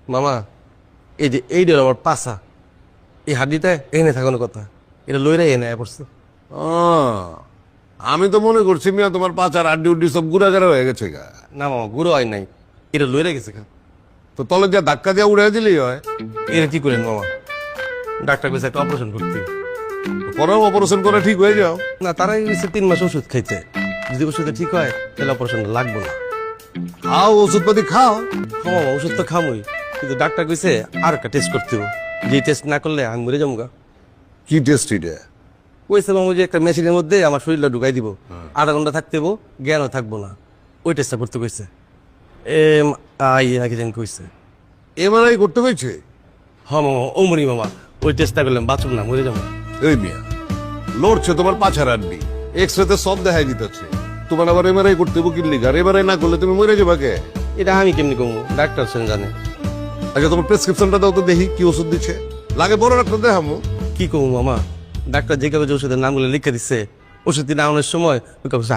মামা এই যে এইটার আমার পাশা, এই হাড্ডিটা এনে থাকানোর কথা, এটা লইরাই এনে পড়ছে। ও, আমি তো মনে করছি মিয়া তোমার পাচার আড্ডি উড্ডি সব গুড়াগাড়া হয়ে গেছে গা। না মামা, গুঁড়ো হয় নাই, এটা লইরা গেছে খা। তো তলে দিয়ে ধাক্কা দিয়ে উড়ে দিলেই হয়। এটা কি করেন মামা? ডাক্তার কইছে একটা অপারেশন করতে। পরেও অপারেশন করে ঠিক হয়ে যাও। না, তারাই গেছে 3 মাস ওষুধ খাইতে, যদি ওষুধে ঠিক হয় তাহলে অপারেশন লাগবে না। খাও ওষুধপাতি খাও। মামা ওষুধ তো খামই, কিন্তু ডাক্তার কইছে আর একটা টেস্ট করতে হবে, যে টেস্ট না করলে আমি মরে যাবো গা। কি টেস্ট এটা? কইছে মামা যে একটা মেশিনের মধ্যে আমার শরীরটা ঢুকাই দিব, আধা ঘন্টা থাকতে হবো, জ্ঞানও থাকবো না, ওই টেস্টটা করতে কইছে। নাকি জানি কইছে। এমআরআই করতে হয়েছে? হ মামা, ও মরি মামা, ওই টেস্টটা করলাম বাঁচব না, মরে যাবো। এই মিয়া লড়ছে তোমার পাছার আড্ডি, এক্সরেতে সব দেখাই দিতেছে, তোমার আবার এমআরআই করতে হবে কি লিগার? এমআরআই না করলে তুমি মরে যাবে কে? এটা আমি কেমনি কমু, ডাক্তার সেন জানে। আচ্ছা তোমার প্রেসক্রিপশনটা দাও তো দেখি কি ওষুধ দিচ্ছে, লাগে বড় ডাক্তার দেখামো। কি কমু মামা, ডাক্তার যে কাগজে ওষুধের নামগুলো লিখে দিচ্ছে, ওষুধ কিনে আনার সময় ওই কাগজ